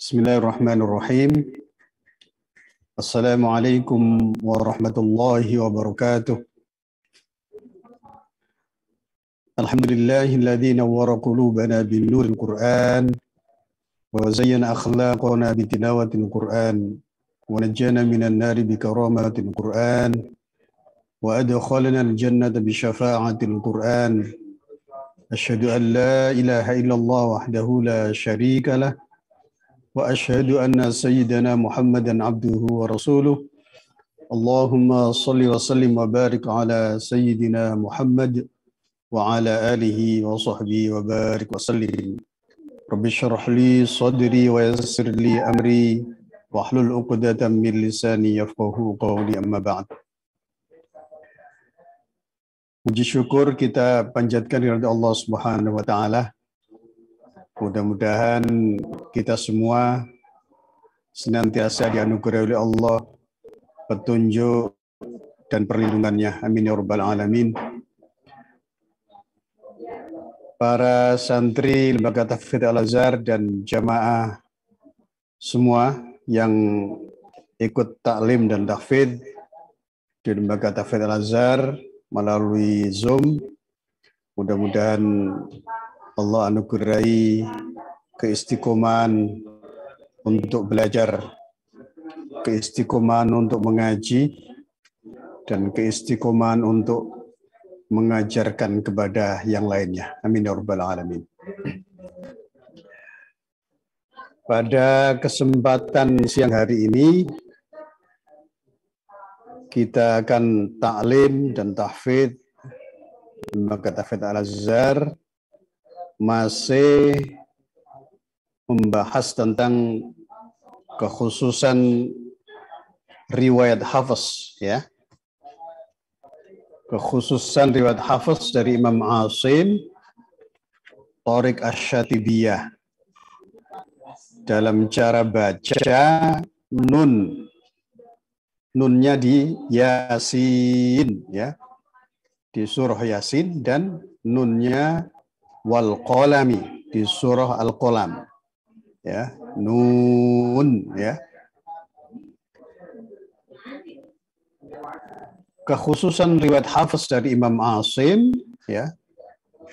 Bismillahirrahmanirrahim. Assalamualaikum warahmatullahi wabarakatuh. Alhamdulillahilladzi nawwara qulubana binuril Qur'an wa zayyana akhlaqana bitilawatil Qur'an wa najjana minan nari bikaramatil Qur'an wa adkhalana al-jannata bisyafa'atil Qur'an. Asyhadu an la ilaha illallah wahdahu la syarika lah wa asyhadu anna sayyidana Muhammadan abduhu wa rasuluh. Allahumma salli wa sallim wa barik ala sayyidina Muhammad wa ala alihi wa sahbihi wa barik wa sallim. Rabbi syrah li sadri wa yassir li amri wa hlul 'uqdatam min lisani yafqahu qawli, amma ba'd. Puji syukur kita panjatkan kepada Allah Subhanahu wa taala. Mudah-mudahan kita semua senantiasa dianugerahi oleh Allah petunjuk dan perlindungannya. Amin ya rabbal alamin. Para santri Lembaga Tahfidz Al-Azhar dan jamaah semua yang ikut taklim dan tahfidz di Lembaga Tahfidz Al-Azhar melalui Zoom, mudah-mudahan Allah anugerahi keistiqomahan untuk belajar, keistiqomahan untuk mengaji, dan keistiqomahan untuk mengajarkan kepada yang lainnya. Amin ya rabbal alamin. Pada kesempatan siang hari ini, kita akan taklim dan tahfidz Lembaga Tahfidz Al-Azhar masih membahas tentang kekhususan riwayat Hafiz, ya. Kekhususan riwayat Hafiz dari Imam Asim Thariq Asy-Syatibiyah dalam cara baca nun. Nunnya di Yasin, ya. Di surah Yasin, dan nunnya wal qalami di surah Al-Qalam, ya, nun, ya. Kekhususan riwayat Hafiz dari Imam Asim, ya,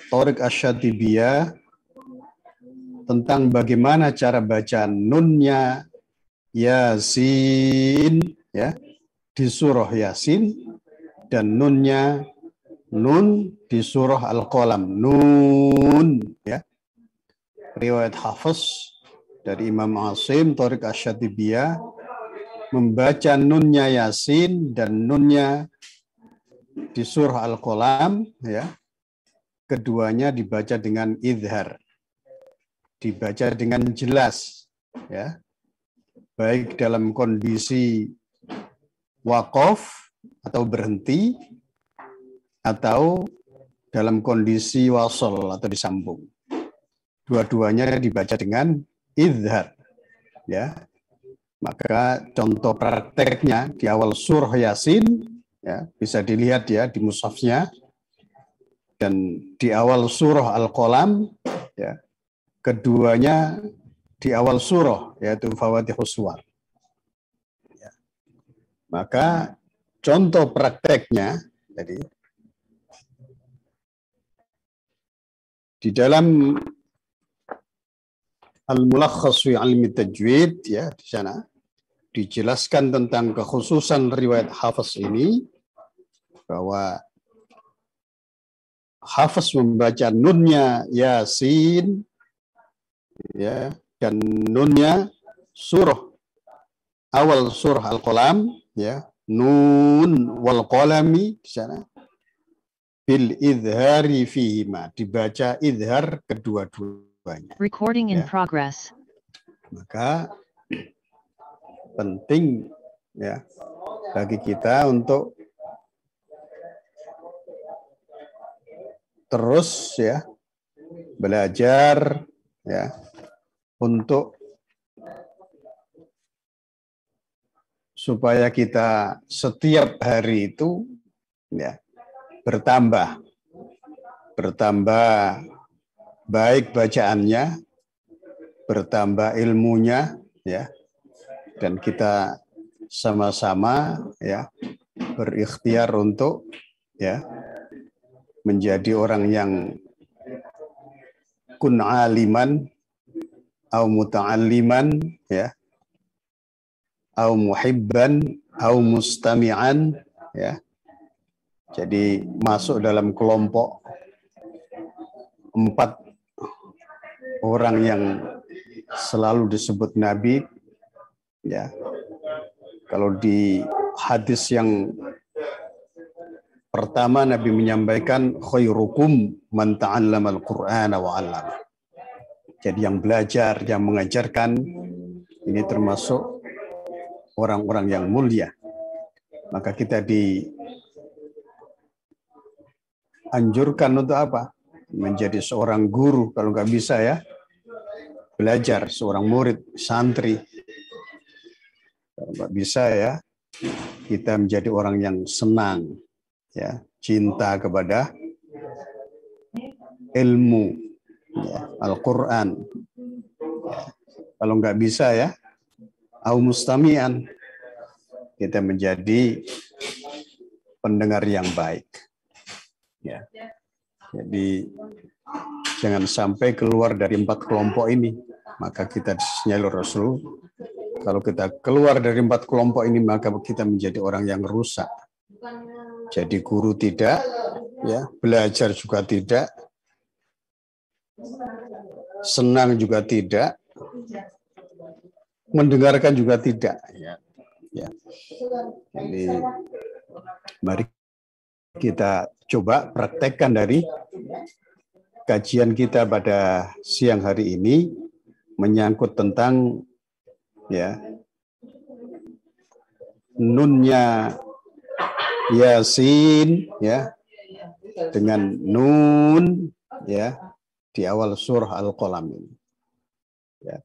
Thariq Asy-Syatibiyah, tentang bagaimana cara baca nunnya Yasin, ya, di surah Yasin, dan nunnya nun di surah Al-Qalam, nun, ya. Riwayat Hafiz dari Imam Asim Thariq Asy-Syatibiyah membaca nunnya Yasin dan nunnya di surah Al-Qalam, ya. Keduanya dibaca dengan idhar, dibaca dengan jelas, ya. Baik dalam kondisi waqaf atau berhenti, atau dalam kondisi wasol atau disambung. Dua-duanya dibaca dengan idhar, ya. Maka contoh prakteknya di awal surah Yasin, ya, bisa dilihat, ya, di mushafnya, dan di awal surah Al-Qalam, ya, keduanya di awal surah, yaitu Fawatihus Suwar. Ya. Maka contoh prakteknya, jadi di dalam Al-Mulakhas fi Ilmi Tajwid, ya, di sana dijelaskan tentang kekhususan riwayat Hafiz ini, bahwa Hafiz membaca nunnya Yasin, ya, dan nunnya surah awal surah Al-Qalam, ya, nun wal qalami, di sana bil idhari fihima, dibaca idhar kedua-duanya. Recording in Ya. progress. Maka penting, ya, bagi kita untuk terus, ya, belajar, ya, untuk supaya kita setiap hari itu, ya, bertambah baik bacaannya, bertambah ilmunya, ya. Dan kita sama-sama ya berikhtiar untuk ya menjadi orang yang kun aliman au muta'alliman ya au muhibban au mustami'an ya. Jadi masuk dalam kelompok 4 orang yang selalu disebut Nabi ya. Kalau di hadis yang pertama Nabi menyampaikan khairukum man ta'allama al-Qur'ana wa 'allama. Jadi yang belajar, yang mengajarkan ini termasuk orang-orang yang mulia. Maka kita dianjurkan untuk apa? Menjadi seorang guru, kalau nggak bisa ya belajar, seorang murid, santri. Kalau nggak bisa ya kita menjadi orang yang senang, ya cinta kepada ilmu, ya, Al-Quran. Ya. Kalau nggak bisa ya, au mustami'an, kita menjadi pendengar yang baik. Ya. Jadi jangan sampai keluar dari 4 kelompok ini. Maka kita disinyalir Rasul, kalau kita keluar dari 4 kelompok ini maka kita menjadi orang yang rusak. Jadi guru tidak, ya, belajar juga tidak, senang juga tidak, mendengarkan juga tidak. Ya. Ya. Jadi mari kita coba praktekkan dari kajian kita pada siang hari ini menyangkut tentang ya nunnya Yasin ya dengan nun ya di awal surah Al-Qalam ini. Ya.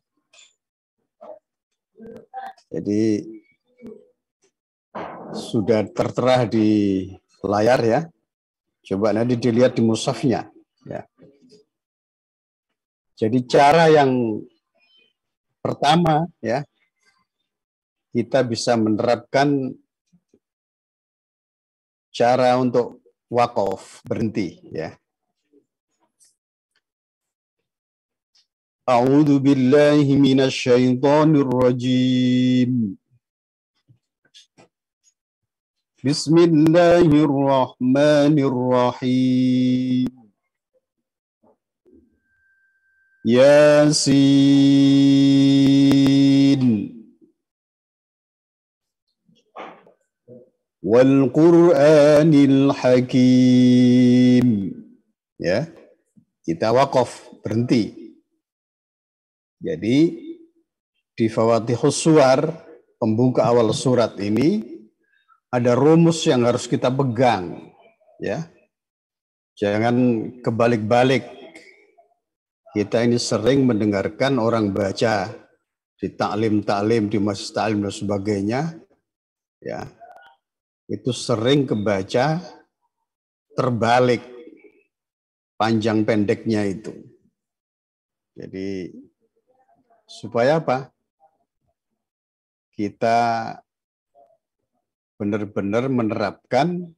Jadi sudah tertera di layar ya. Coba nanti dilihat di mushafnya ya. Jadi cara yang pertama ya kita bisa menerapkan cara untuk wakaf, berhenti ya. A'udzu billahi minasy syaithanir rajim. Bismillahirrahmanirrahim. Yasin wal Qur'anil Hakim. Ya. Kita wakaf, berhenti. Jadi di Fawatihus Suwar, pembuka awal surat ini ada rumus yang harus kita pegang, ya. Jangan kebalik-balik. Kita ini sering mendengarkan orang baca di taklim-taklim, di masjid taklim dan sebagainya, ya. Itu sering kebaca terbalik panjang pendeknya itu. Jadi supaya apa? Kita benar-benar menerapkan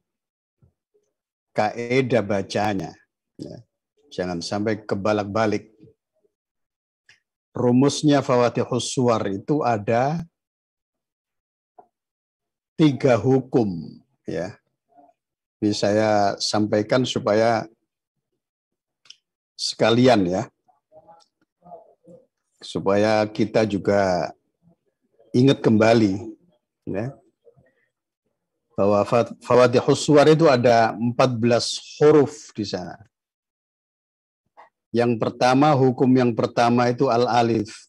kaidah bacanya. Ya. Jangan sampai kebalak-balik. Rumusnya Fawatihus Suwar itu ada 3 hukum. Ya. Ini saya sampaikan supaya sekalian ya. Supaya kita juga ingat kembali ya, bahwa Fawatihus Suwar itu ada 14 huruf di sana. Yang pertama, hukum yang pertama itu al-alif.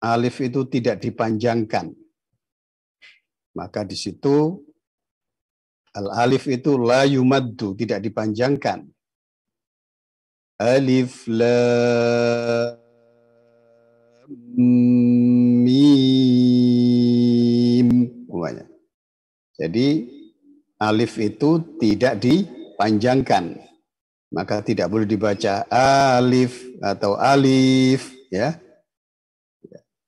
Alif itu tidak dipanjangkan. Maka di situ al-alif itu la yumaddu, tidak dipanjangkan. Alif lam mim. Jadi alif itu tidak dipanjangkan. Maka tidak boleh dibaca alif atau alif ya.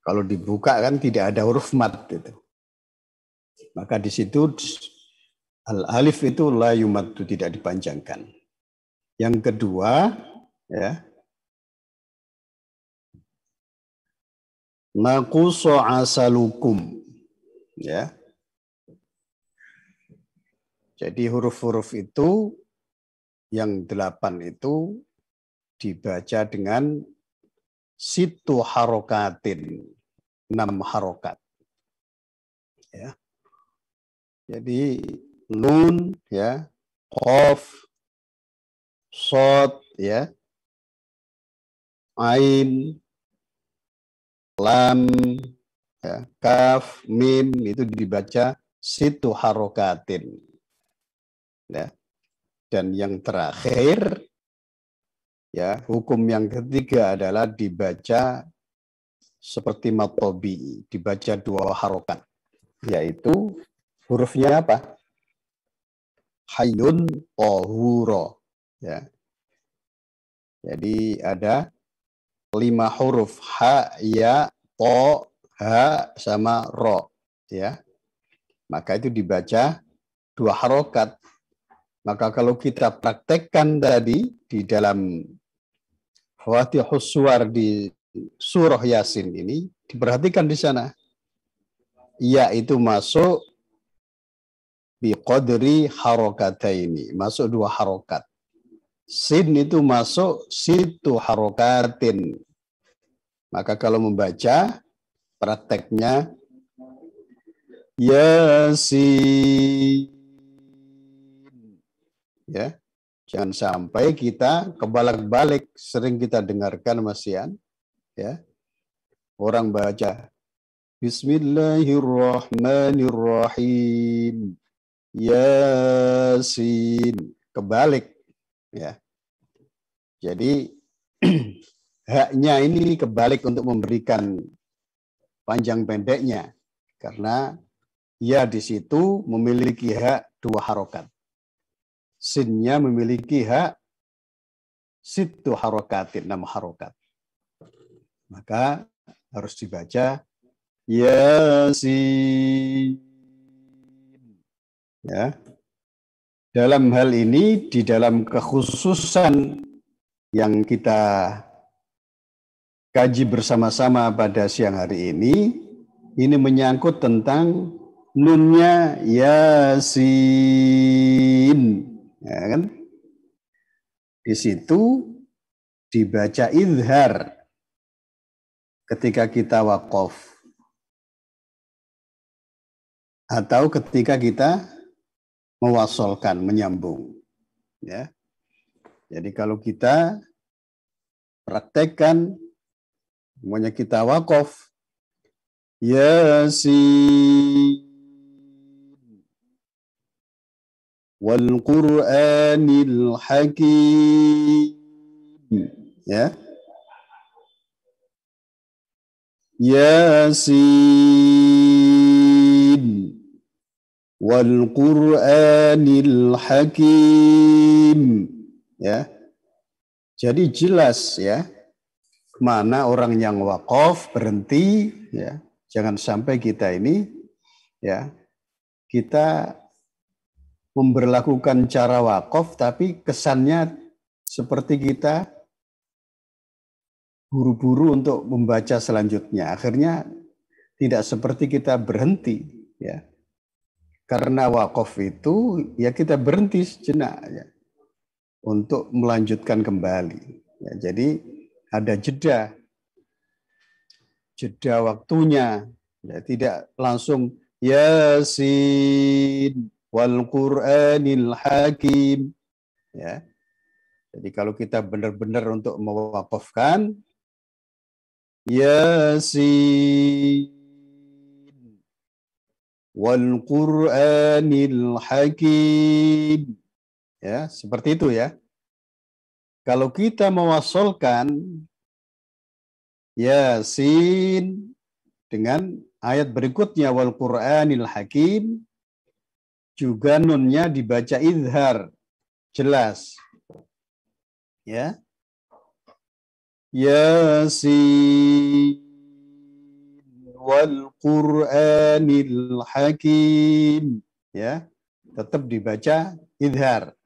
Kalau dibuka kan tidak ada huruf mat itu. Maka di situ al-alif itu la yumaddu, tidak dipanjangkan. Yang kedua, ya, naqusu asalukum, ya. Jadi huruf-huruf itu yang 8 itu dibaca dengan situ harokatin, 6 harokat. Ya. Jadi nun, ya, qaf, shad, ya, ain, lam, ya, kaf, mim, itu dibaca situ harokatin. Ya. Dan yang terakhir, ya, hukum yang ketiga adalah dibaca seperti matobi, dibaca 2 harokat, yaitu hurufnya apa? Hayyun tohuro. Ya. Jadi ada 5 huruf, ha, ya, to, ha, sama ro. Ya. Maka itu dibaca 2 harokat. Maka kalau kita praktekkan tadi di dalam Fatihus Suwar di surah Yasin ini, diperhatikan di sana. Ya itu masuk biqadri harokataini, masuk 2 harokat. Sin itu masuk situ harokatin. Maka kalau membaca, prakteknya Yasin. Ya, jangan sampai kita kebalak-balik. Sering kita dengarkan Mas Ian, ya, orang baca Bismillahirrahmanirrahim, Yasin, kebalik, ya. Jadi haknya ini kebalik untuk memberikan panjang pendeknya, karena ya di situ memiliki hak 2 harokat. Sinnya memiliki hak situ harokatin, 6 harokat. Maka harus dibaca Yasin. Ya. Dalam hal ini, di dalam kekhususan yang kita kaji bersama-sama pada siang hari ini menyangkut tentang nunnya Yasin. Ya kan? Di situ dibaca izhar ketika kita waqaf atau ketika kita mewasolkan, menyambung. Ya. Jadi kalau kita praktekkan, semuanya kita waqaf, Yasin wal Qur'anil Hakim, ya, Yasin wal Qur'anil Hakim, ya. Jadi jelas, ya, mana orang yang wakaf berhenti, ya. Jangan sampai kita ini, ya, kita memberlakukan cara wakaf tapi kesannya seperti kita buru-buru untuk membaca selanjutnya. Akhirnya tidak seperti kita berhenti, ya. Karena wakaf itu ya kita berhenti sejenak, ya, untuk melanjutkan kembali. Ya, jadi ada jeda waktunya, ya, tidak langsung Yasin wal Qur'anil Hakim, ya. Jadi kalau kita benar-benar untuk mewakafkan Yasin wal Qur'anil Hakim, ya, seperti itu, ya. Kalau kita mewasolkan Yasin dengan ayat berikutnya wal Qur'anil Hakim, juga nunnya dibaca izhar, jelas, ya. Yasin wal Qur'anil Hakim. Ya, tetap dibaca idhar.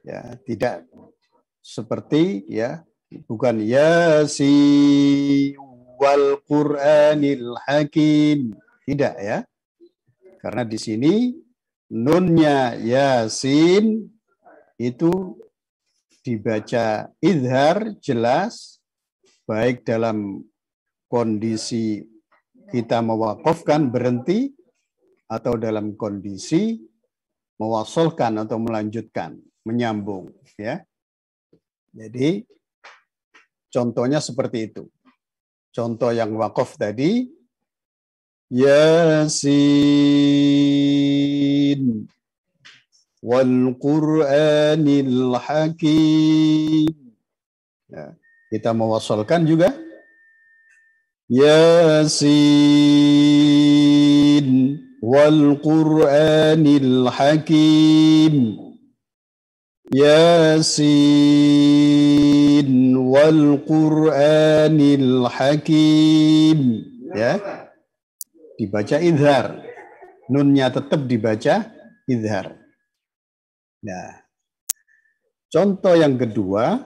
Ya, tidak seperti ya, bukan Yasin wal Qur'anil Hakim. Tidak ya. Karena di sini nunnya Yasin itu dibaca idhar jelas, baik dalam kondisi kita mewakafkan berhenti atau dalam kondisi mewasolkan atau melanjutkan, menyambung ya. Jadi contohnya seperti itu. Contoh yang wakaf tadi Yasin wal Qur'anil Hakim. Ya, kita mewasolkan juga Yasin wal Qur'anil Hakim. Yasin wal Qur'anil Hakim. Ya, dibaca idhar. Nunnya tetap dibaca idhar. Nah, contoh yang kedua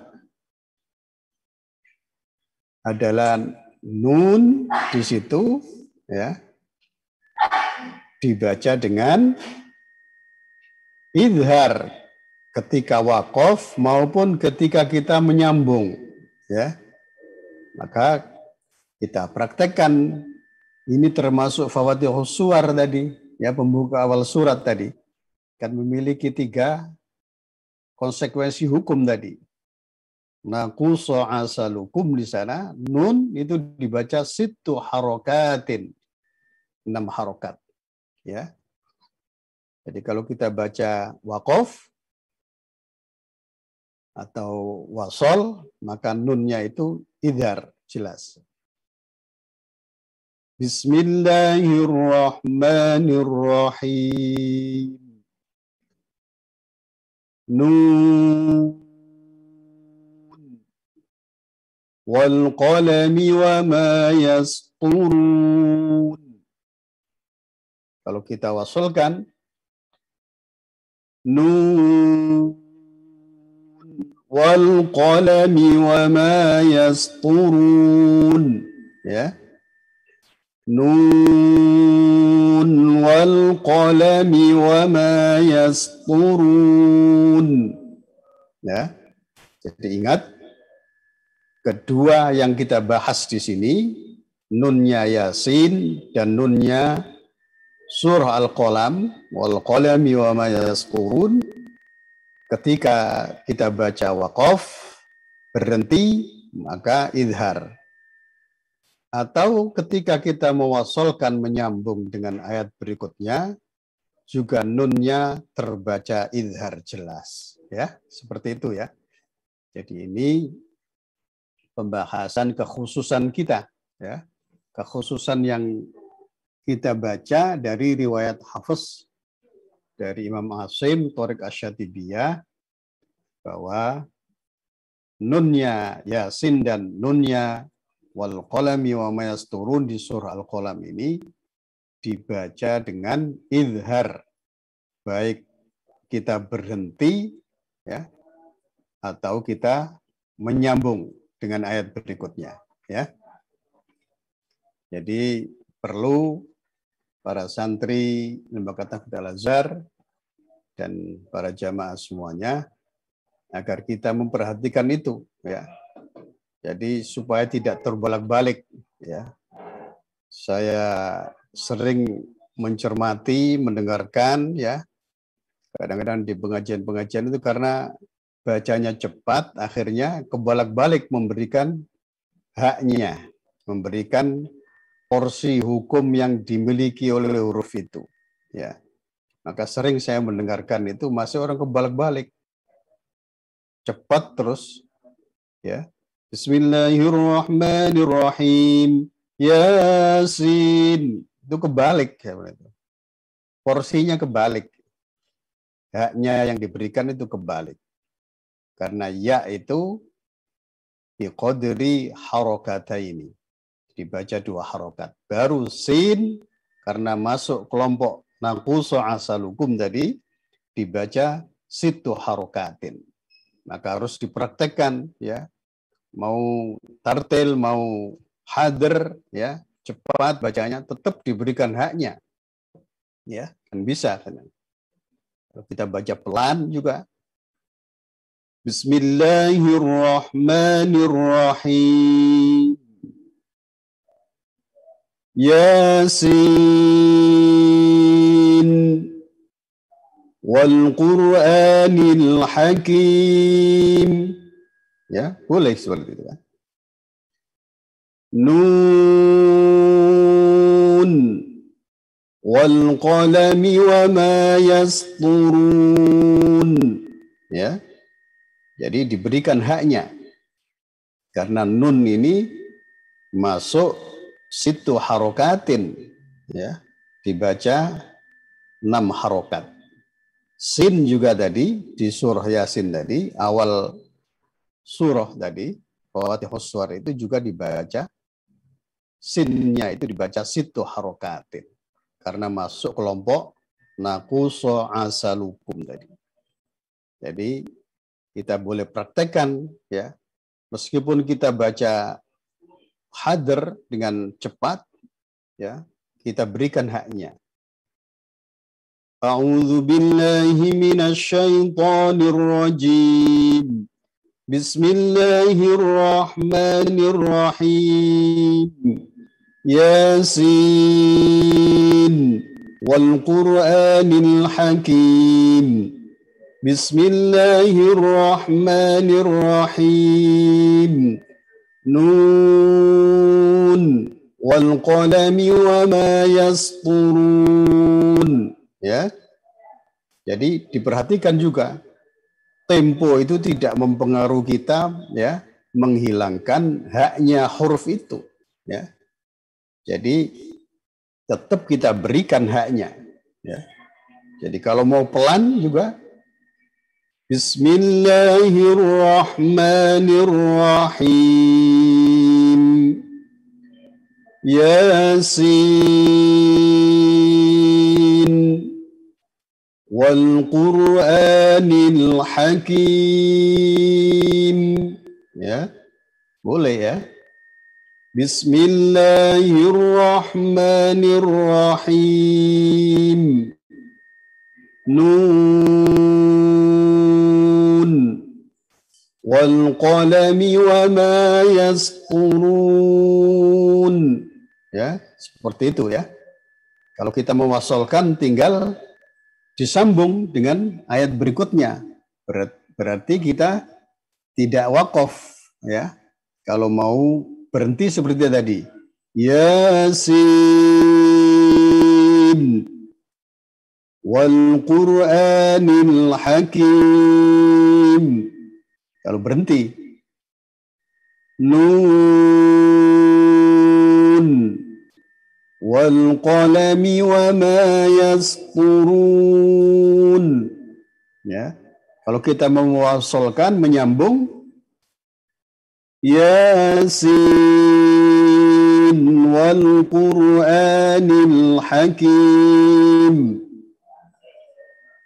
adalah nun di situ ya dibaca dengan idhar ketika wakaf maupun ketika kita menyambung ya. Maka kita praktekkan, ini termasuk Fawatihus Suwar tadi ya, pembuka awal surat tadi kan memiliki 3 konsekuensi hukum tadi. Naqusa asalukum di sana, nun itu dibaca 6 harokatin, 6 harokat. Ya. Jadi kalau kita baca waqaf atau wasol, maka nunnya itu idhar, jelas. Bismillahirrahmanirrahim. Nun wal qalami wa ma yasturun. Kalau kita wasolkan nun wal qalami wa ma yasturun ya. Nun wal qalami wa ma yasturun ya. Jadi ingat, kedua yang kita bahas di sini, nunnya Yasin dan nunnya surah Al-Qalam, wal qalami wa ma yasturun. Ketika kita baca waqaf, berhenti, maka idhar. Atau ketika kita mewasolkan menyambung dengan ayat berikutnya, juga nunnya terbaca idhar jelas. Ya, seperti itu ya. Jadi ini pembahasan kekhususan kita, ya, kekhususan yang kita baca dari riwayat Hafiz dari Imam Asim Thoriq Asy-Syatibiyah bahwa nunnya Yasin dan nunnya wal qalami wa ma yasturun di surah Al-Qalam ini dibaca dengan idhar, baik kita berhenti ya atau kita menyambung dengan ayat berikutnya ya. Jadi perlu para santri Lembaga Tahfidz Al-Azhar dan para jamaah semuanya agar kita memperhatikan itu ya. Jadi supaya tidak terbolak-balik ya. Saya sering mencermati, mendengarkan ya. Kadang-kadang di pengajian-pengajian itu karena bacanya cepat, akhirnya kebolak-balik memberikan haknya, memberikan porsi hukum yang dimiliki oleh huruf itu. Ya, maka sering saya mendengarkan itu masih orang kebolak-balik, cepat terus. Ya, Bismillahirrahmanirrahim. Yasin, itu kebalik ya, porsinya kebalik, haknya yang diberikan itu kebalik. Karena ya itu biqadri harokataini, dibaca 2 harokat. Baru sin karena masuk kelompok naqusu asalukum tadi dibaca 6 harokatin. Maka harus dipraktekkan ya. Mau tartil, mau hadir ya, cepat bacanya tetap diberikan haknya. Ya, kan bisa kan. Kalau kita baca pelan juga. Bismillahirrahmanirrahim. Yasin wal Qur'anil Hakim. Ya, boleh seperti itu kan. Nun wal qalami wa ma yasturun. Ya. Jadi diberikan haknya. Karena nun ini masuk 6 harokatin. Ya. Dibaca 6 harokat. Sin juga tadi di surah Yasin tadi, awal surah tadi, Fawatihus Suwar itu juga dibaca, sinnya itu dibaca 6 harokatin. Karena masuk kelompok naqusu asalukum tadi. Jadi kita boleh praktekkan ya, meskipun kita baca hadir dengan cepat, ya kita berikan haknya. A'udzu billahi minasy syaithanir rajim. Bismillahirrahmanirrahim. Yasin wal Qur'anil Hakim. Bismillahirrahmanirrahim. Nun wal qalami wa ma yasturun. Ya. Jadi diperhatikan juga tempo itu tidak mempengaruhi kita ya, menghilangkan haknya huruf itu ya. Jadi tetap kita berikan haknya ya. Jadi kalau mau pelan juga Bismillahirrahmanirrahim. Yasin wal Qur'anil Hakim. Ya. Boleh ya. Bismillahirrahmanirrahim. Nun wal qalami wa ma yasturun. Ya, seperti itu ya. Kalau kita mewasolkan tinggal disambung dengan ayat berikutnya. Berarti kita tidak wakaf ya. Kalau mau berhenti seperti tadi. Yasin wal Qur'anil Hakim. Kalau berhenti. Nun wal qalami wa ma yasturun. Ya. Kalau kita mewasolkan, menyambung Yasin wal Qur'anil Hakim.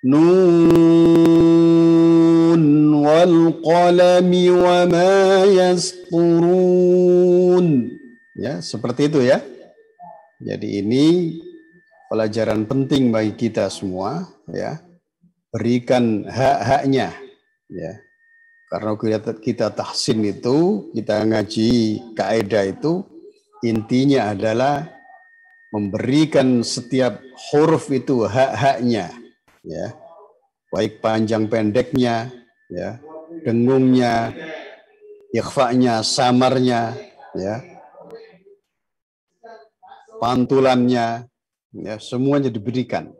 Nun wal qalami wa ma yasturun. Ya, seperti itu ya. Jadi ini pelajaran penting bagi kita semua ya. Berikan hak-haknya ya. Karena kita tahsin itu, kita ngaji kaidah itu intinya adalah memberikan setiap huruf itu hak-haknya ya. Baik panjang pendeknya ya, dengungnya, ikhfa'nya, samarnya ya. Pantulannya ya, semuanya diberikan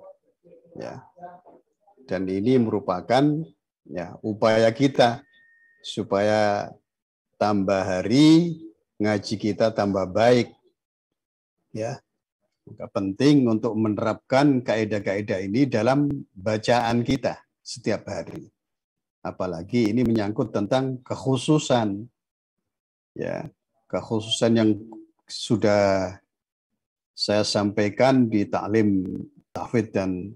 ya. Dan ini merupakan ya upaya kita supaya tambah hari ngaji kita tambah baik ya. Maka penting untuk menerapkan kaidah-kaidah ini dalam bacaan kita setiap hari. Apalagi ini menyangkut tentang kekhususan ya, kekhususan yang sudah saya sampaikan di taklim tahfidz dan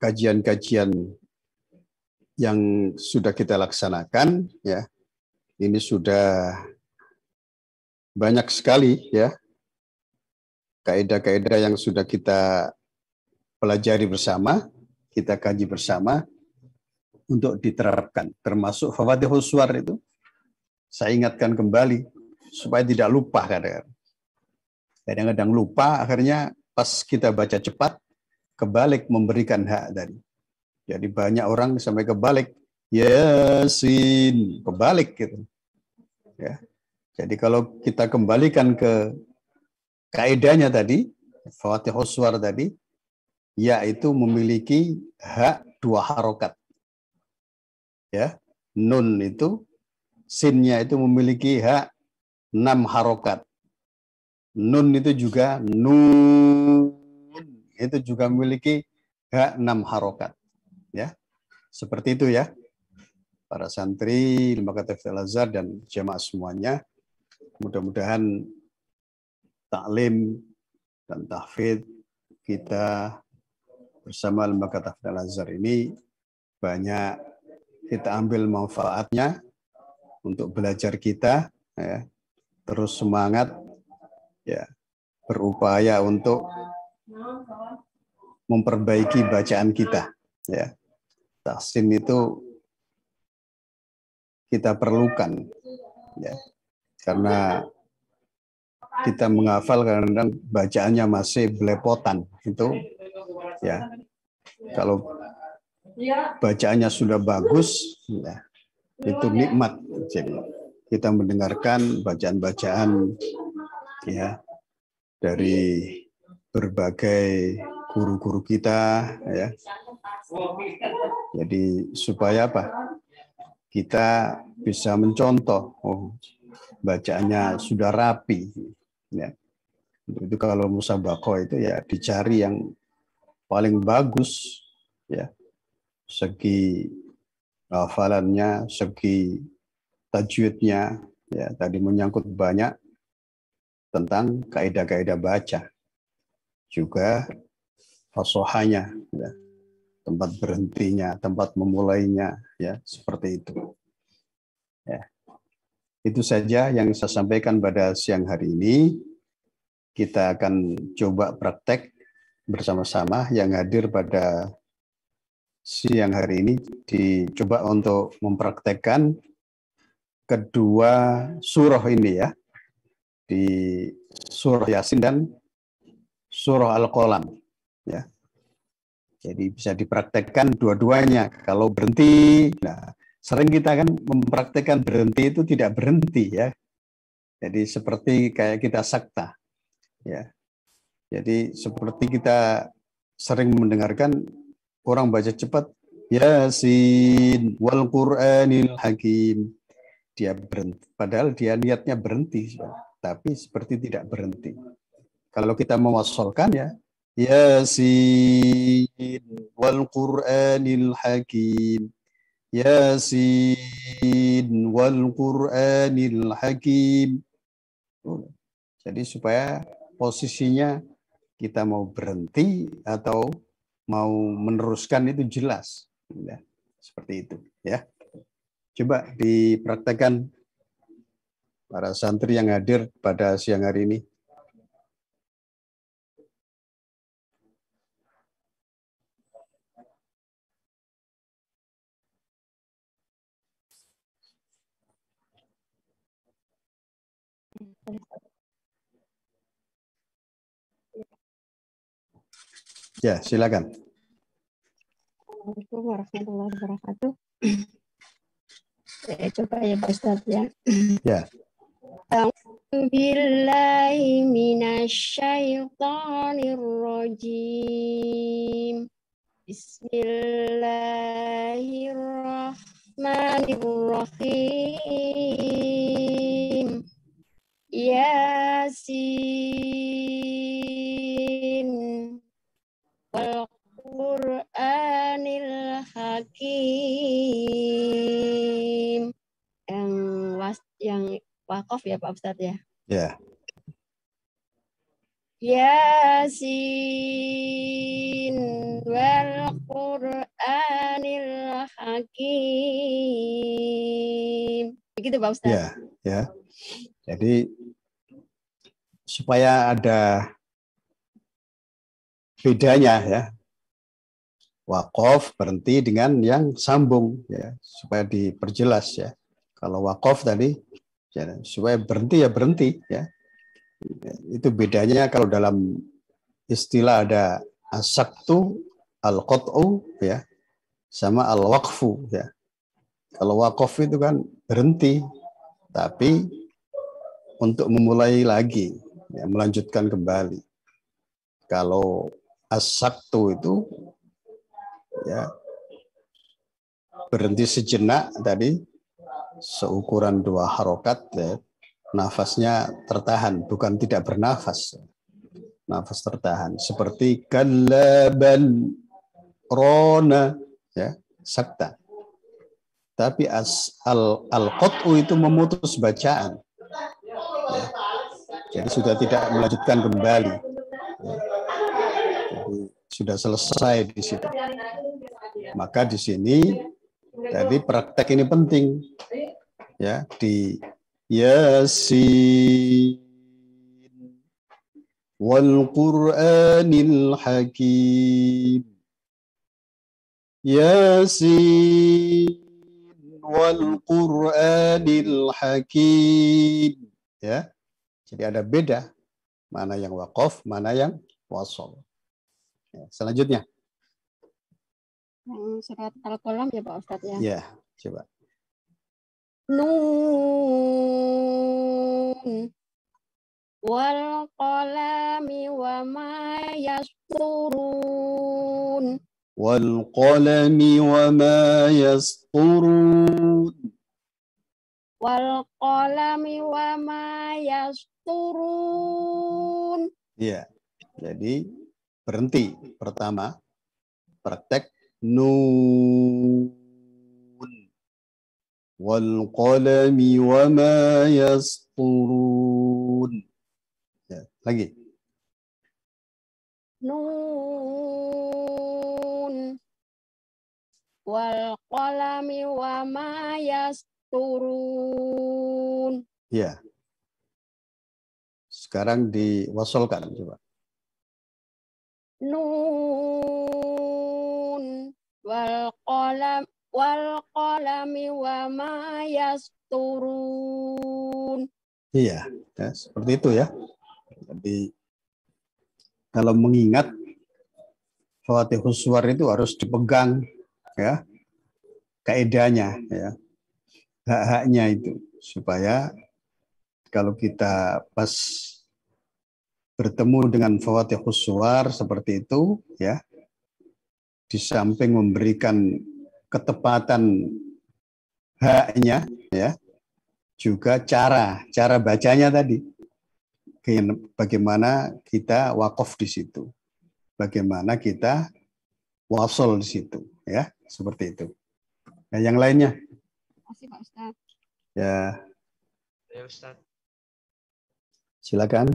kajian-kajian yang sudah kita laksanakan, ya, ini sudah banyak sekali ya kaidah-kaidah yang sudah kita pelajari bersama, kita kaji bersama untuk diterapkan, termasuk Fawathihus Suwar itu. Saya ingatkan kembali supaya tidak lupa kadang-kadang. Kadang-kadang lupa, akhirnya pas kita baca cepat, kebalik memberikan hak tadi. Jadi banyak orang sampai kebalik, Yasin, kebalik gitu. Ya. Jadi kalau kita kembalikan ke kaidahnya tadi, Fawathihus Suwar tadi, ya itu memiliki hak 2 harokat. Ya, nun itu, sinnya itu memiliki hak 6 harokat. Nun itu juga, nun itu juga memiliki hak 6 harokat. Ya, seperti itu ya. Para santri, lembaga tahfidz Al-Azhar dan jamaah semuanya, mudah-mudahan taklim dan tahfidz kita bersama lembaga tahfidz Al-Azhar ini banyak kita ambil manfaatnya untuk belajar kita, ya, terus semangat, ya, berupaya untuk memperbaiki bacaan kita. Ya, tahsin itu kita perlukan, ya, karena kita menghafal kadang-kadang bacaannya masih belepotan. Itu, ya, kalau bacaannya sudah bagus, ya, itu nikmat. Jadi kita mendengarkan bacaan-bacaan, ya, dari berbagai guru-guru kita, ya. Jadi supaya apa? Kita bisa mencontoh, oh, bacaannya sudah rapi, ya. Itu kalau musabaqah itu ya dicari yang paling bagus, ya, segi hafalannya, segi tajwidnya, ya, tadi menyangkut banyak tentang kaidah-kaidah baca, juga fasohanya, ya, tempat berhentinya, tempat memulainya, ya, seperti itu. Ya. Itu saja yang saya sampaikan pada siang hari ini. Kita akan coba praktek bersama-sama. Yang hadir pada siang hari ini dicoba untuk mempraktekkan kedua surah ini, ya, di surah Yasin dan surah Al-Qalam, ya. Jadi bisa dipraktekkan dua-duanya. Kalau berhenti, nah, sering kita kan mempraktekkan berhenti itu tidak berhenti, ya. Jadi seperti kayak kita sakta, ya. Jadi seperti kita sering mendengarkan orang baca cepat, Yasin wal Qur'anil Hakim. Dia berhenti, padahal dia niatnya berhenti, tapi seperti tidak berhenti. Kalau kita mewasolkan, ya, Yasin wal Qur'anil Hakim. Yasin wal Qur'anil Hakim. Jadi supaya posisinya kita mau berhenti atau mau meneruskan itu jelas, ya, seperti itu, ya. Coba dipraktekkan para santri yang hadir pada siang hari ini. Ya, silakan. Assalamualaikum warahmatullahi wabarakatuh. Saya coba ya Pak Ustadz, ya. Ya. Billahi minasyaitonir rajim. Bismillahirrahmanirrahim. Yasin wal Qur'anil Hakim. Yang Waqaf ya Pak Ustadz ya. Ya. Yasin wal Qur'anil Hakim. Begitu Pak Ustadz. Ya, ya. Jadi supaya ada bedanya ya. Waqaf berhenti dengan yang sambung ya, supaya diperjelas ya. Kalau waqaf tadi ya, supaya berhenti ya berhenti ya. Itu bedanya kalau dalam istilah ada as-saktu, al-qat'u ya, sama al-waqfu ya. Kalau waqaf itu kan berhenti, tapi untuk memulai lagi, ya, melanjutkan kembali. Kalau as-saktu itu ya berhenti sejenak tadi, seukuran 2 harokat ya, nafasnya tertahan, bukan tidak bernafas. Nafas tertahan. Seperti kallabal rona ya, sakta. Tapi al-qat'u itu memutus bacaan. Ya. Jadi sudah tidak melanjutkan kembali. Ya. Jadi sudah selesai di situ. Maka di sini jadi praktek ini penting. Ya, di Yasin wal Qur'anil Hakim. Yasin wal Qur'anil Hakim. Ya. Jadi ada beda mana yang waqaf, mana yang wasol. Ya, selanjutnya. Yang surat Al-Qalam ya Pak Ustadz ya. Ya, coba. Nun wal qalami wa ma yasturun. Wal qalami wa ma yasturun. Wal qalami wa ma yasturun. Ya, jadi berhenti. Pertama, praktek nun. Wal qalami wa ma yasturun. Ya, lagi. Nun wal qalami wa ma yasturun. Ya. Sekarang diwasolkan coba. Nun wal qalami wa ma yasturun. Iya, ya, seperti itu ya. Jadi kalau mengingat Fatihus Suwar itu harus dipegang ya, kaedahnya ya, hak-haknya itu, supaya kalau kita pas bertemu dengan Fatihus Suwar seperti itu ya, di samping memberikan ketepatan haknya ya, juga cara bacanya tadi, bagaimana kita wakaf di situ, bagaimana kita wasol di situ ya, seperti itu. Nah, yang lainnya. Terima kasih Pak Ustadz. Ya, Ya Ustaz. silakan.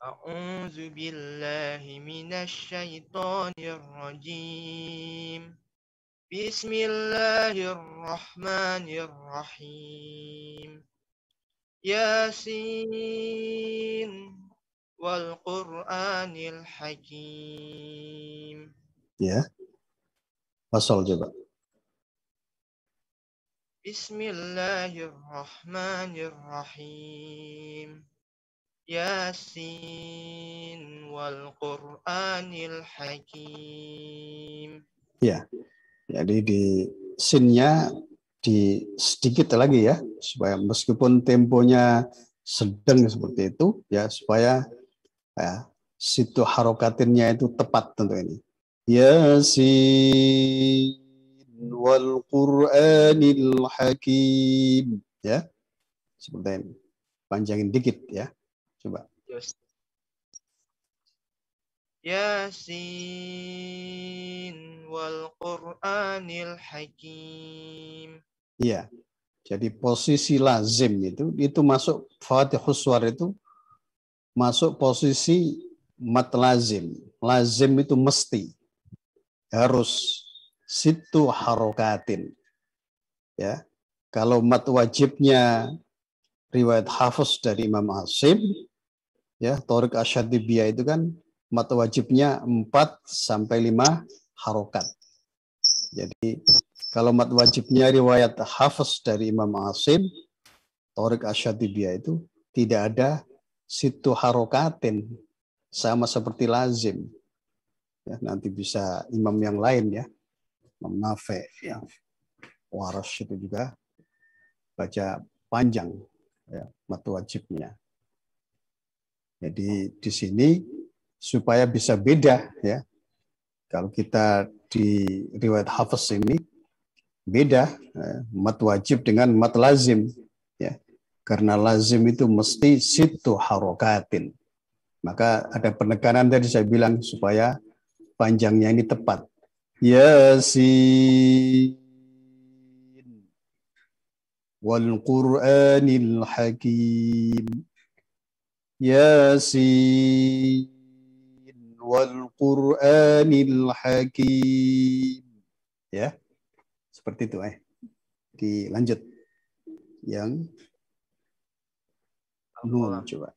A'udzu billahi minasy syaithanir rajim. Bismillahirrahmanirrahim. Yasin wal Qur'anil Hakim. Ya. Wasol coba. Bismillahirrahmanirrahim. Yasin wal Qur'anil Hakim. Ya. Jadi di sinnya di sedikit lagi ya, supaya meskipun temponya sedang seperti itu ya, supaya ya, situ harokatinnya itu tepat tentu ini. Yasin wal Qur'anil Hakim ya. Seperti ini. Panjangin dikit ya. Coba. Yasin wal Qur'anil Hakim. Iya. Jadi posisi lazim itu masuk Fatihus Suwar itu masuk posisi mat lazim. Lazim itu mesti harus situ harokatin. Ya. Kalau mat wajibnya riwayat Hafiz dari Imam Asim, ya, Thoriq Asyadibiyah itu kan mat wajibnya 4 sampai 5 harokat. Jadi kalau mat wajibnya riwayat Hafiz dari Imam Asim, Thoriq Asyadibiyah itu tidak ada situ harokatin, sama seperti lazim. Ya, nanti bisa imam yang lain ya, Imam Nafi, yang Warash itu juga baca panjang ya, mat wajibnya. Jadi di sini supaya bisa beda ya. Kalau kita di riwayat Hafiz ini beda mat wajib dengan mat lazim ya. Karena lazim itu mesti situ harokatin. Maka ada penekanan tadi saya bilang supaya panjangnya ini tepat. Yasin wal Qur'anil Hakim. Yasin wal Qur'anil Hakim. Ya. Seperti itu Dilanjut yang nun coba.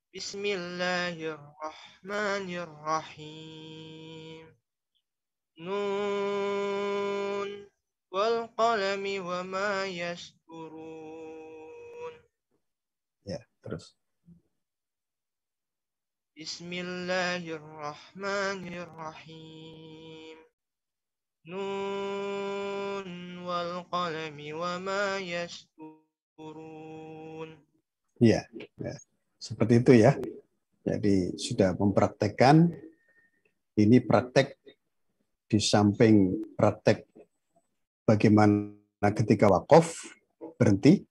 Bismillahirrahmanirrahim. Nun wal qalami wa ma yasturun. Ya, terus. Bismillahirrahmanirrahim. Nun wal qalami wa ma yasturun. Ya, seperti itu ya. Jadi sudah mempraktekkan, ini praktek di samping praktek bagaimana ketika wakaf berhenti,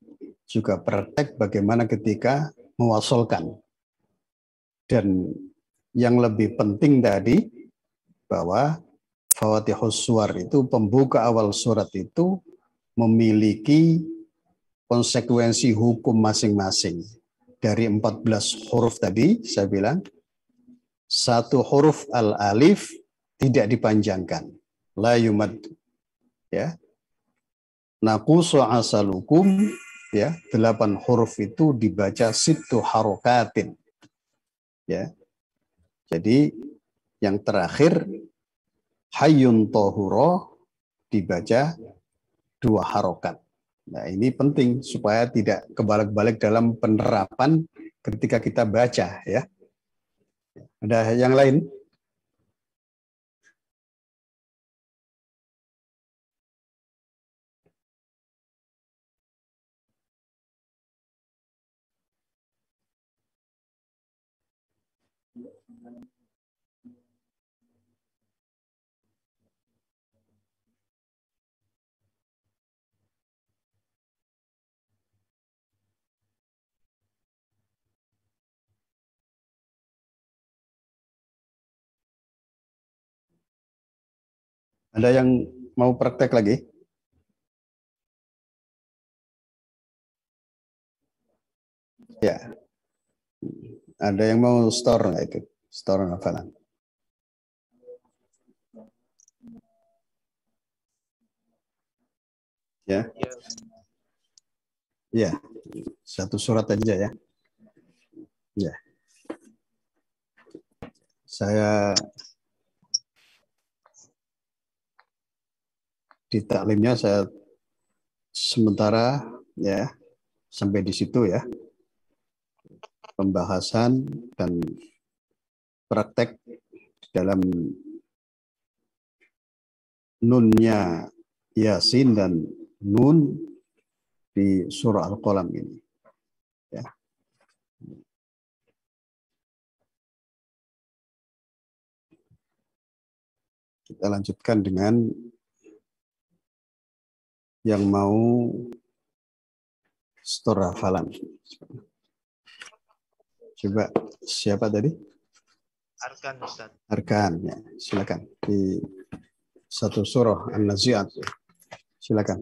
juga praktek bagaimana ketika mewasolkan. Dan yang lebih penting tadi bahwa Fatihus Suwar itu pembuka awal surat itu memiliki konsekuensi hukum masing-masing. Dari 14 huruf tadi, saya bilang, satu huruf al-alif tidak dipanjangkan. La yumad. Ya. Naqusu asalukum, ya, 8 huruf itu dibaca situ harokatin. Ya. Jadi, yang terakhir, hayyun tohuro dibaca 2 harokat. Nah, ini penting supaya tidak kebalik-balik dalam penerapan ketika kita baca ya. Ada yang lain? Ada yang mau praktek lagi? Ya. Ada yang mau store nggak itu? Store hafalan. Ya. Ya. Satu surat aja ya. Ya. Saya di taklimnya saya sementara ya sampai di situ ya. Pembahasan dan praktek dalam nunnya Yasin dan nun di surah Al-Qalam ini. Ya. Kita lanjutkan dengan yang mau store hafalan. Coba siapa tadi? Arkan Ustaz. Arkan, ya, silakan di satu surah An-Nazi'at. Silakan.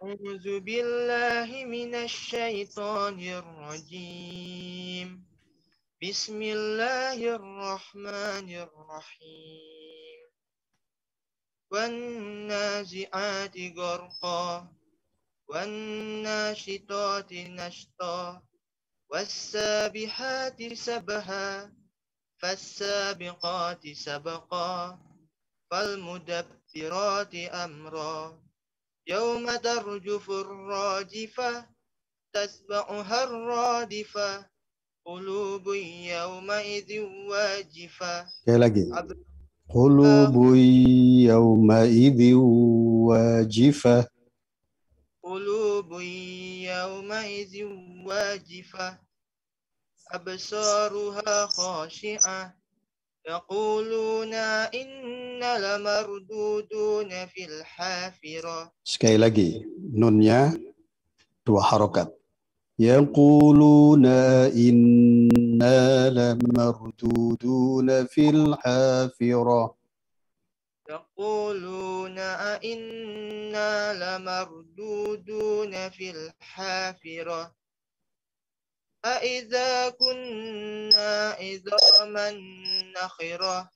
أعوذ بالله من الشيطان الرجيم بسم الله الرحمن الرحيم والنازعات غرقا والناشطات نشطا والسابحات سبحا فالسابقات سبقا فالمدبرات أمرا يوم ترجف الراجفة تتبعها الرادفة قلوب يومئذ واجفة Sekali lagi. Qulubu yawmaidhin wajifah. قلوب يومئذ واجفة أبصارها خاشعة يقولون إنا لمردودون في الحافرة. Sekali lagi. Nunnya 2 harokat. Yaquluna inna lamarduduna fil hafirah. يقولون أئنا لمردودون في الحافرة أئذا كنا عظاما نخرة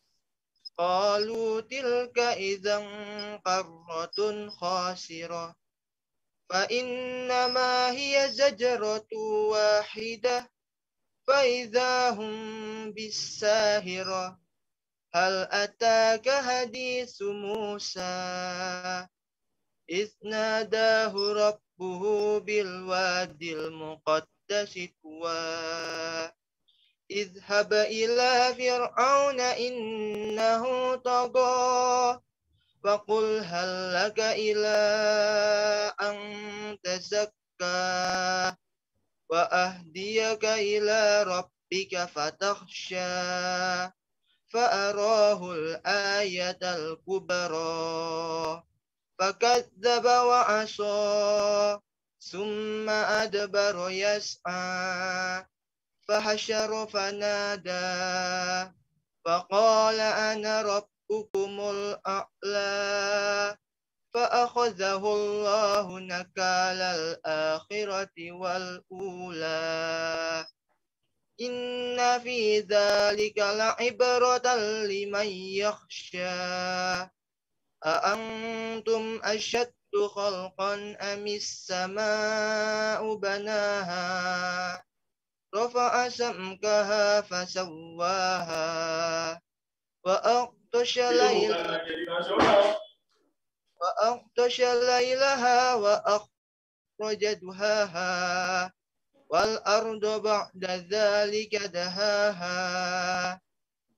قالوا تلك إذا قرة خاسرة فإنما هي زجرة واحدة فإذا هم بالساهرة هل أتاك حديث موسى إذ ناداه ربه بالوادي المقدس طوى اذهب إلى فرعون إنه طغى فقل هل لك إلى أن تزكى وأهديك إلى ربك فتخشى فأراه الآية الكبرى فكذب وعصى ثم أدبر يسعى فحشر فنادى فقال أنا ربكم الأعلى فأخذه الله نكال الآخرة والأولى إن في ذلك لعبرة لمن يخشى أأنتم أشد خلقا أم السماء بناها رفع سمكها فسواها وأغطش ليلها وأخرج ضحاها والأرض بعد ذلك دهاها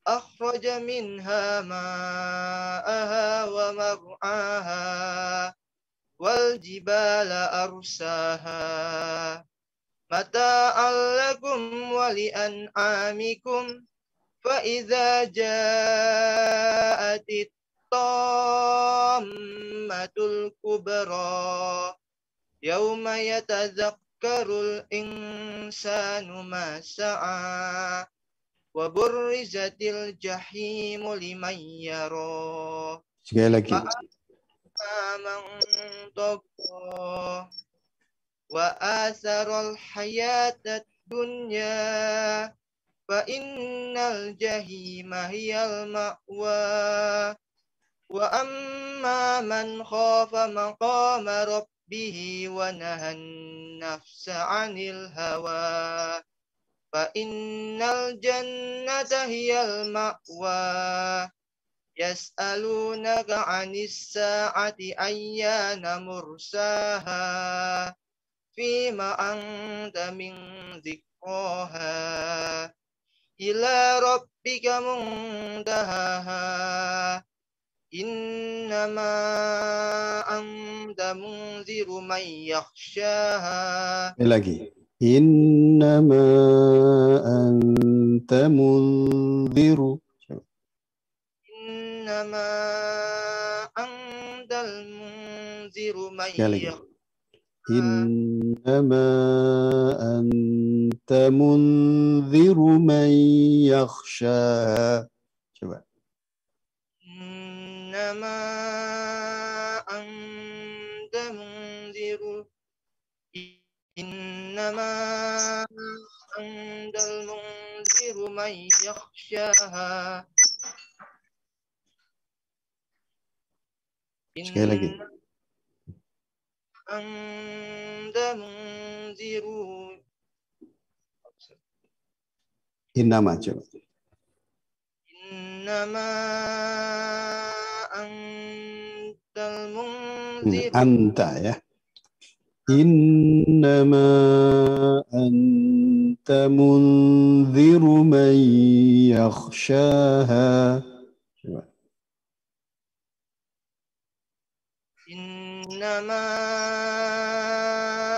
أخرج منها ماءها ومرعاها والجبال أرساها متاعا لكم ولأنعامكم فإذا جاءت الطامة الكبرى يوم يتذكر الإنسان ما سعى وبرزت الجحيم لمن يرى Sekali lagi. فأما من طغى وآثر الحياة الدنيا فإن الجحيم هي المأوى وأما من خاف مقام ربه ونهى النفس عن الهوى فإن الجنة هي المأوى يسألونك عن الساعة أيان مرساها فيما أنت من ذكراها إلى ربك منتهاها إنما أنت منذر من يخشاها. Lagi. Innama anta munziru. إنما أنت المنذر من Sekali lagi. يخشاها. Innama anta munziru man yakhshaha. Coba. innama anta munziru innama antal munziru may yakhshaha. Sekali lagi. Anta munziru. Innama coba. Innama antal munziru. Anta ya. Innama anta munziru man yakhshaha. Coba. Innama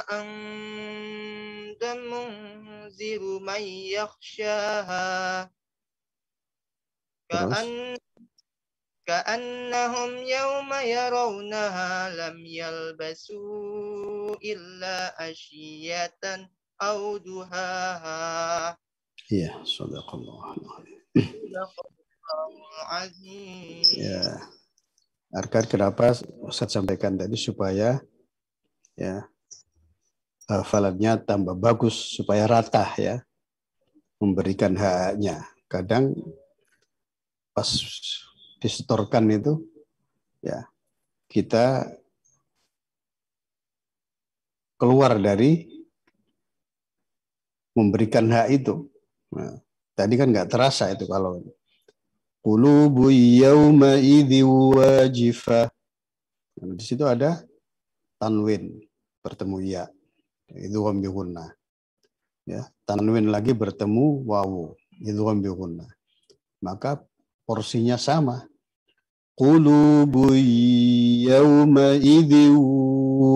anta munziru man yakhshaha. Ka'annahum yawma yarawnaha lam yalbasu illa ashiyatan aw duhaha. Iya, sadaqallah. Azim. Ya. Arkan kenapa Ustaz sampaikan tadi supaya ya hafalannya tambah bagus, supaya rata ya, memberikan haknya. Kadang pas disetorkan itu ya kita keluar dari memberikan hak itu. Nah, tadi kan nggak terasa itu kalau qulubu yawma idzi wajifah. Nah, di situ ada tanwin bertemu ya. Itu wambihunna. Ya, tanwin lagi bertemu wawu. Itu wambihunna. Maka porsinya sama. Qulubu yawma idzi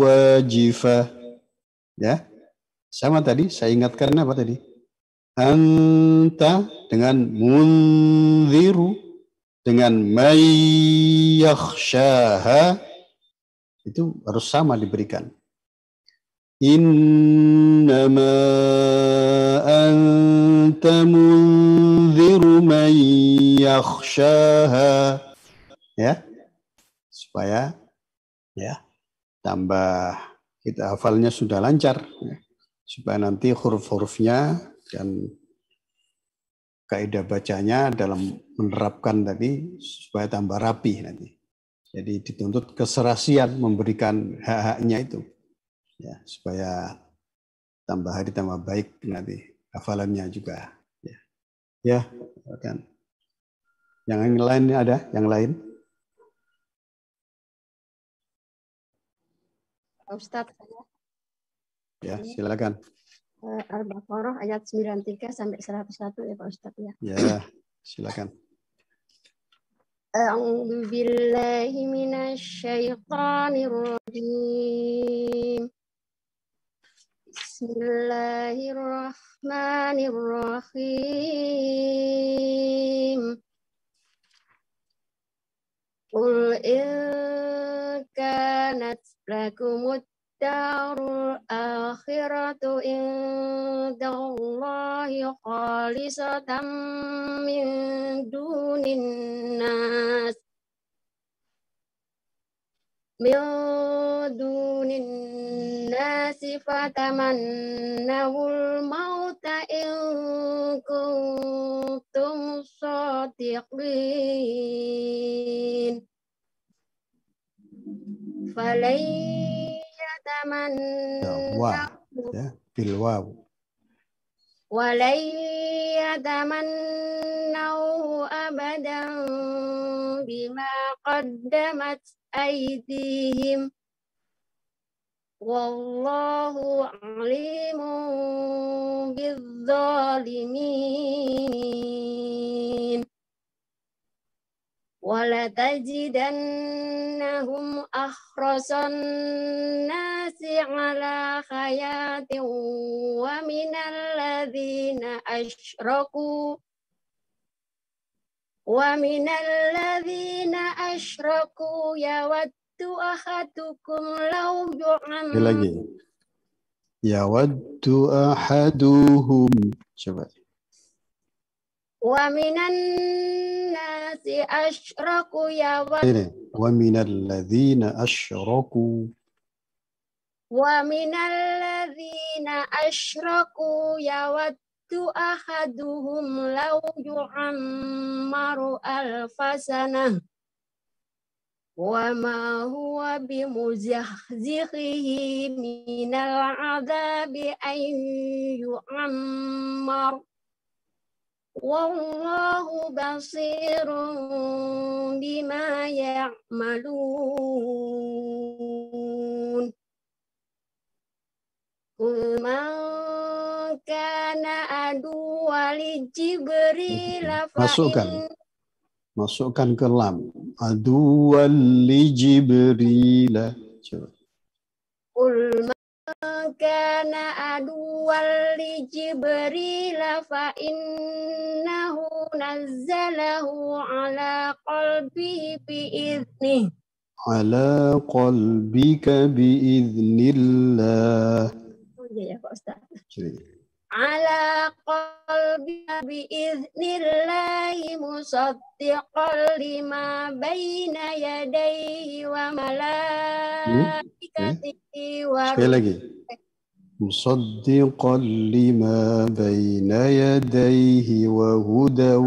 wajifah. Ya. Sama tadi, saya ingatkan apa tadi? Anta dengan munziru dengan may yakhshaha itu harus sama diberikan. Innama anta munziru may yakhshaha. Ya. Supaya ya tambah kita hafalnya sudah lancar ya. Supaya nanti huruf-hurufnya dan kaidah bacanya dalam menerapkan tadi supaya tambah rapi nanti. Jadi dituntut keserasian memberikan hak-haknya itu. Ya, supaya tambah hari tambah baik nanti hafalannya juga. Ya, ya kan. Yang lain ada? Yang lain? Ustaz, Ya, silakan. Al-Baqarah ayat 93 sampai 101 ya Pak Ustaz ya. Ya, silakan. A'udzu billahi minasyaitonir rajim. Bismillahirrahmanirrahim. Qul in kanat lakumud darul akhiratu indallahi khalisatan min dunin nas fatamannawul mauta in kuntum shadiqin Ya, bil waw. Walay yatamannahu abadan bima qaddamat aydihim wallahu alimun bizzalimin. Walatajidannahum akhrasan nasi ala hayatin wa minal ladzina asyraku yawaddu ahadukum law yu'am. Lagi. Yawaddu ahaduhum. Coba. Wa minan nasi asyraku Ini. Wa minal ladzina asyraku. Wa minal ladzina asyraku yawaddu ahaduhum law yu'ammaru alfasanah wa ma huwa bimuzahzihi minal adabi an yu'ammar wallahu basirun bima ya'malun. Qul man kana aduwwa li Jibril Masukkan ke lam. Aduwal li Jibril. Qul man kana aduwwa li Jibril fa innahu nazzalahu ala qalbihi bi'idznih. Ala qalbika biiznillah. Oh iya ya Pak Ustaz. Jadi, Ala qalbika biiznillahi musaddiqan lima baina yadayhi wa malaikatihi wa sekali lagi. Musaddiqan lima baina yadayhi wa hudan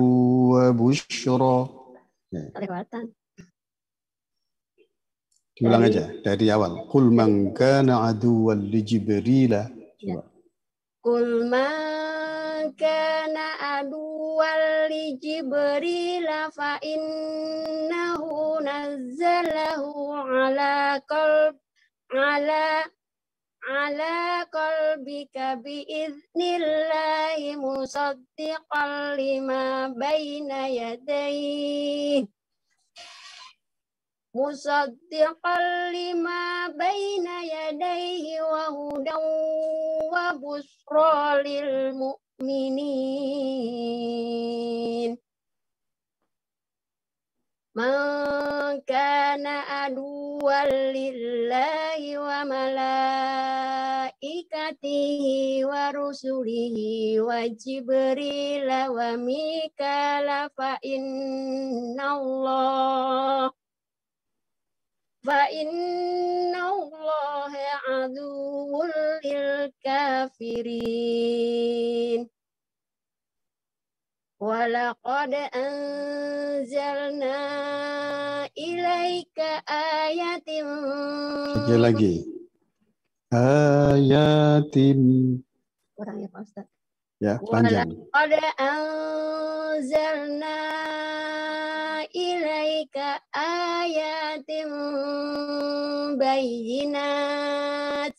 wa busyra. Kelewatan. Diulang aja dari awal. Qul man kana aduwwan li Jibril. Qul man kana aduwwan li Jibril fa innahu nazzalahu ala qalbika biiznillahi musaddiqan lima baina yadayhi wa hudan wa busra lil mu'minin. Man kana aduwwan lillahi wa malaikatihi wa rusulihi wa Jibril wa Mikala fa innallaha aduwwun lil kafirin. Walaqad anzalna ilaika ayatin. Sekali lagi. Ayatin. Kurang ya Pak Ustaz. Ya, panjang. Walaqad anzalna ilaika ayatin bayyinat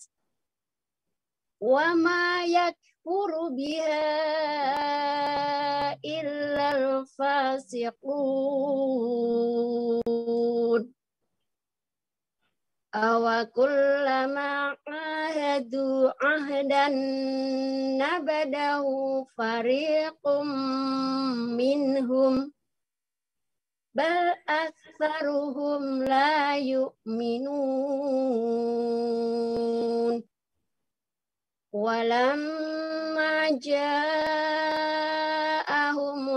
wa ma yakfuru biha illal fasiqun. Awa kullama ahadu ahdan nabadahu fariqum minhum bal aktsaruhum la yu'minun. Walamma ja'ahum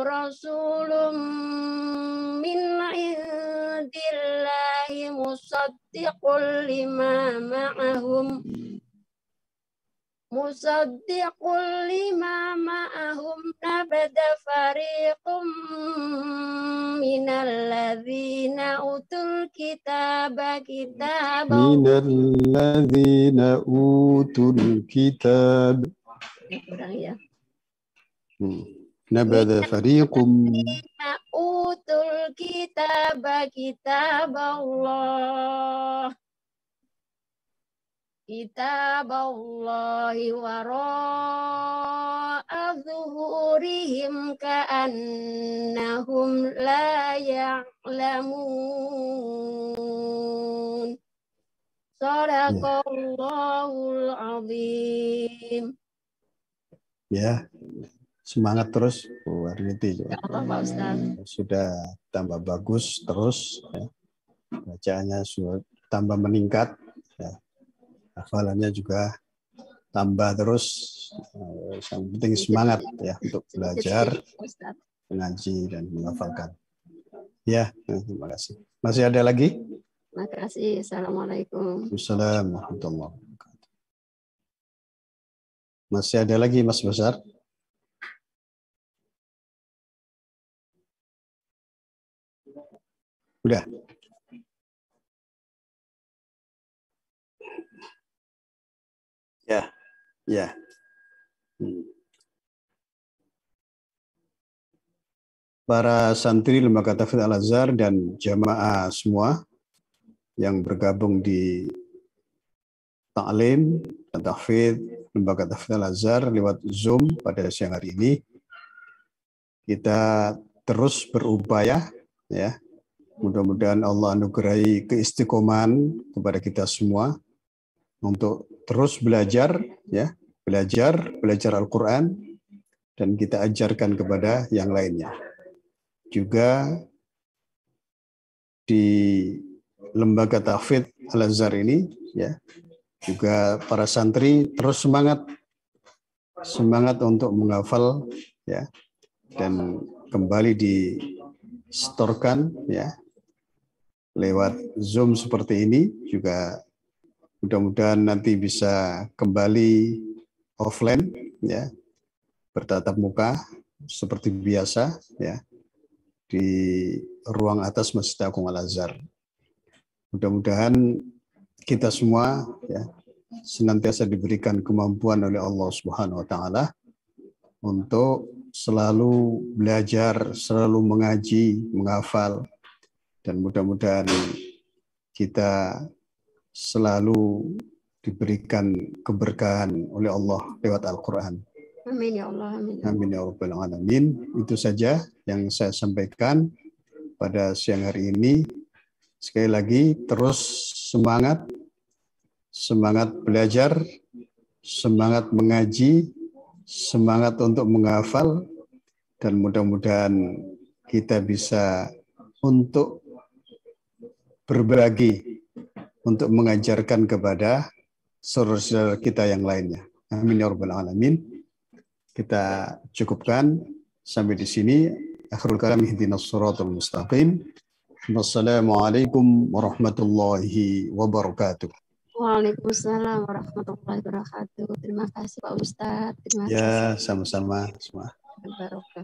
rasulun min indillahi musaddiqun lima ma'ahum nabada fariqum minalladzina utul kitaba kurang ya. Nabada fariqum utul kitaba kitaballahi wara'a zuhurihim ka'annahum la ya'lamun. Shadaqallahul azim. Ya, semangat terus Bu Arniti. Ya Allah Pak Ustaz. Sudah tambah bagus terus ya. Bacaannya sudah tambah meningkat ya. Hafalannya juga tambah terus. Yang penting semangat ya untuk belajar. mengaji dan menghafalkan. Ya, terima kasih. Masih ada lagi? Terima kasih. Assalamualaikum. Assalamualaikum warahmatullahi wabarakatuh. Masih ada lagi, Mas Besar? Udah. Ya, ya. Para santri Lembaga Tahfidz Al-Azhar dan jamaah semua yang bergabung di Ta'lim dan Tahfidz Lembaga Tahfidz Al-Azhar lewat Zoom pada siang hari ini, kita terus berupaya, ya. Mudah-mudahan Allah anugerahi keistiqomahan kepada kita semua untuk terus belajar, ya, belajar Al-Quran, dan kita ajarkan kepada yang lainnya. Juga di Lembaga Tahfidz Al-Azhar ini, ya, juga para santri terus semangat untuk menghafal, ya, dan kembali disetorkan, ya, lewat Zoom seperti ini. Juga mudah-mudahan nanti bisa kembali offline, ya, bertatap muka seperti biasa, ya, di ruang atas Masjid Agung Al-Azhar. Mudah-mudahan kita semua, ya, senantiasa diberikan kemampuan oleh Allah Subhanahu wa taala untuk selalu belajar, selalu mengaji, menghafal, dan mudah-mudahan kita selalu diberikan keberkahan oleh Allah lewat Al-Quran. Amin ya Allah. Amin. Amin ya rabbal alamin. Itu saja yang saya sampaikan pada siang hari ini. Sekali lagi, terus semangat belajar, semangat mengaji, semangat untuk menghafal, dan mudah-mudahan kita bisa untuk berbagi, untuk mengajarkan kepada saudara-saudara kita yang lainnya. Amin ya rabbal alamin. Kita cukupkan sampai di sini. Akhirul kalam, ihdinas siratal mustaqim. Wassalamualaikum warahmatullahi wabarakatuh. Waalaikumsalam warahmatullahi wabarakatuh. Terima kasih Pak Ustadz. Terima kasih. Ya, sama-sama semua. Barokah.